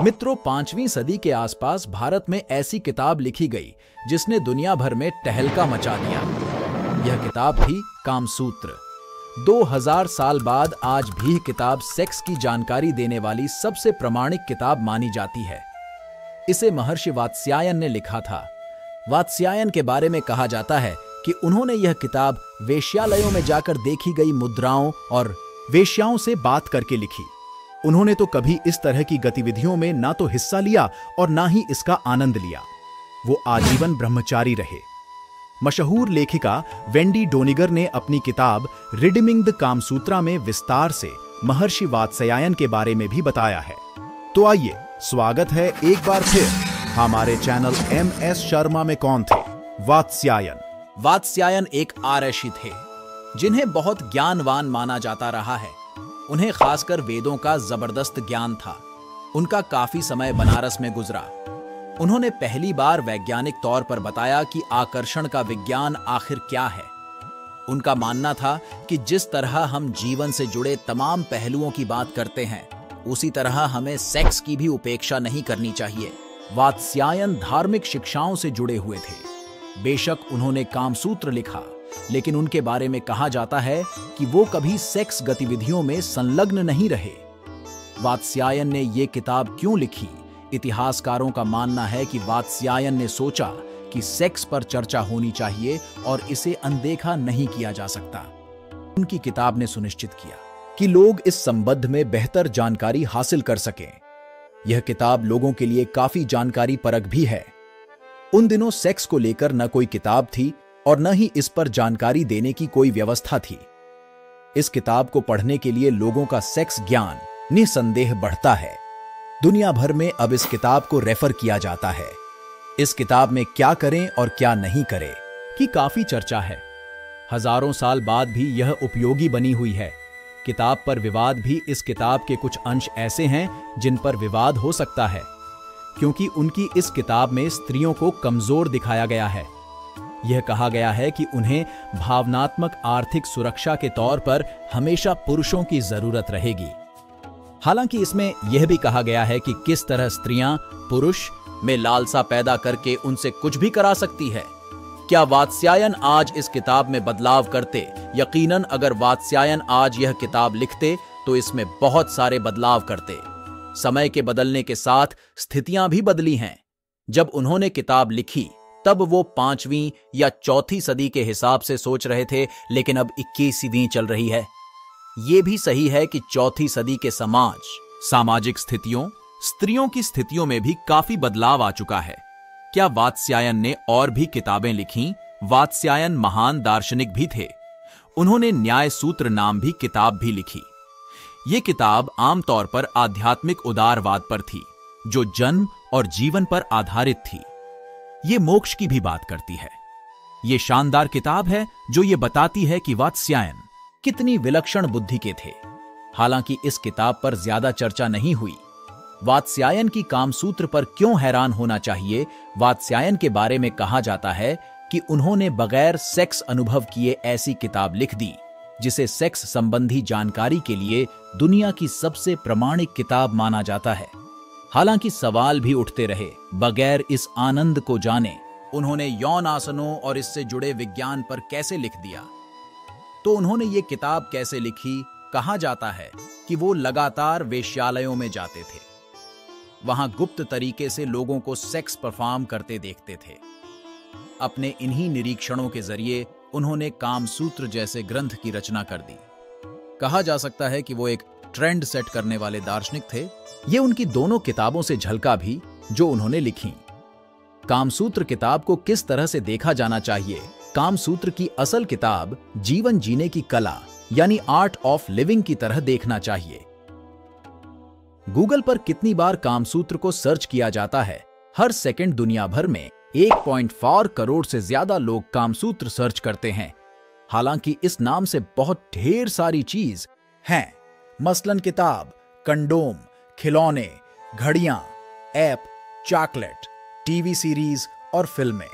मित्रों, 5वीं सदी के आसपास भारत में ऐसी किताब लिखी गई जिसने दुनिया भर में तहलका मचा दिया। यह किताब थी कामसूत्र। 2000 साल बाद आज भी किताब सेक्स की जानकारी देने वाली सबसे प्रामाणिक किताब मानी जाती है। इसे महर्षि वात्स्यायन ने लिखा था। वात्स्यायन के बारे में कहा जाता है कि उन्होंने यह किताब वेश्यालयों में जाकर देखी गई मुद्राओं और वेश्याओं से बात करके लिखी। उन्होंने तो कभी इस तरह की गतिविधियों में ना तो हिस्सा लिया और ना ही इसका आनंद लिया। वो आजीवन ब्रह्मचारी रहे। मशहूर लेखिका वेंडी डोनिगर ने अपनी किताब रिडीमिंग द कामसूत्रा में विस्तार से महर्षि वात्स्यायन के बारे में भी बताया है। तो आइए, स्वागत है एक बार फिर हमारे चैनल MS शर्मा में। कौन थे वात्स्यायन? वात्स्यायन एक आर्षि थे जिन्हें बहुत ज्ञानवान माना जाता रहा है। उन्हें खासकर वेदों का जबरदस्त ज्ञान था। उनका काफी समय बनारस में गुजरा। उन्होंने पहली बार वैज्ञानिक तौर पर बताया कि आकर्षण का विज्ञान आखिर क्या है। उनका मानना था कि जिस तरह हम जीवन से जुड़े तमाम पहलुओं की बात करते हैं, उसी तरह हमें सेक्स की भी उपेक्षा नहीं करनी चाहिए। वात्स्यायन धार्मिक शिक्षाओं से जुड़े हुए थे। बेशक उन्होंने कामसूत्र लिखा, लेकिन उनके बारे में कहा जाता है कि वो कभी सेक्स गतिविधियों में संलग्न नहीं रहे। वात्स्यायन ने ये किताब क्यों लिखी? इतिहासकारों का मानना है कि वात्स्यायन ने सोचा कि सेक्स पर चर्चा होनी चाहिए और इसे अनदेखा नहीं किया जा सकता। उनकी किताब ने सुनिश्चित किया कि लोग इस संबंध में बेहतर जानकारी हासिल कर सकें। यह किताब लोगों के लिए काफी जानकारी परक भी है। उन दिनों सेक्स को लेकर न कोई किताब थी और न ही इस पर जानकारी देने की कोई व्यवस्था थी। इस किताब को पढ़ने के लिए लोगों का सेक्स ज्ञान निसंदेह बढ़ता है। दुनिया भर में अब इस किताब को रेफर किया जाता है। इस किताब में क्या करें और क्या नहीं करें की काफी चर्चा है। हजारों साल बाद भी यह उपयोगी बनी हुई है। किताब पर विवाद भी इस किताब के कुछ अंश ऐसे हैं जिन पर विवाद हो सकता है, क्योंकि उनकी इस किताब में स्त्रियों को कमजोर दिखाया गया है। यह कहा गया है कि उन्हें भावनात्मक आर्थिक सुरक्षा के तौर पर हमेशा पुरुषों की जरूरत रहेगी। हालांकि इसमें यह भी कहा गया है कि किस तरह स्त्रियां पुरुष में लालसा पैदा करके उनसे कुछ भी करा सकती है। क्या वात्स्यायन आज इस किताब में बदलाव करते? यकीनन अगर वात्स्यायन आज यह किताब लिखते तो इसमें बहुत सारे बदलाव करते। समय के बदलने के साथ स्थितियां भी बदली हैं। जब उन्होंने किताब लिखी तब वो 5वीं या 4थी सदी के हिसाब से सोच रहे थे, लेकिन अब 21वीं चल रही है। ये भी सही है कि 4थी सदी के सामाजिक स्थितियों, स्त्रियों की स्थितियों में भी काफी बदलाव आ चुका है। क्या वात्स्यायन ने और भी किताबें लिखीं? वात्स्यायन महान दार्शनिक भी थे। उन्होंने न्याय सूत्र नाम भी किताब भी लिखी। ये किताब आमतौर पर आध्यात्मिक उदारवाद पर थी, जो जन्म और जीवन पर आधारित थी। ये मोक्ष की भी बात करती है। ये शानदार किताब है जो ये बताती है कि वात्स्यायन कितनी विलक्षण बुद्धि के थे। हालांकि इस किताब पर ज्यादा चर्चा नहीं हुई। वात्स्यायन की कामसूत्र पर क्यों हैरान होना चाहिए? वात्स्यायन के बारे में कहा जाता है कि उन्होंने बगैर सेक्स अनुभव किए ऐसी किताब लिख दी जिसे सेक्स संबंधी जानकारी के लिए दुनिया की सबसे प्रामाणिक किताब माना जाता है। हालांकि सवाल भी उठते रहे, बगैर इस आनंद को जाने उन्होंने यौन आसनों और इससे जुड़े विज्ञान पर कैसे लिख दिया? तो उन्होंने ये किताब कैसे लिखी? कहा जाता है कि वो लगातार वेश्यालयों में जाते थे। वहां गुप्त तरीके से लोगों को सेक्स परफॉर्म करते देखते थे। अपने इन्हीं निरीक्षणों के जरिए उन्होंने कामसूत्र जैसे ग्रंथ की रचना कर दी। कहा जा सकता है कि वो एक ट्रेंड सेट करने वाले दार्शनिक थे। ये उनकी दोनों किताबों से झलका भी जो उन्होंने लिखी। कामसूत्र किताब को किस तरह से देखा जाना चाहिए? कामसूत्र की असल किताब जीवन जीने की कला यानी आर्ट ऑफ लिविंग की तरह देखना चाहिए। गूगल पर कितनी बार कामसूत्र को सर्च किया जाता है? हर सेकंड दुनिया भर में 1.4 करोड़ से ज्यादा लोग कामसूत्र सर्च करते हैं। हालांकि इस नाम से बहुत ढेर सारी चीज हैं, मसलन किताब, कंडोम, खिलौने, घड़ियां, ऐप, चॉकलेट, टीवी सीरीज और फिल्में।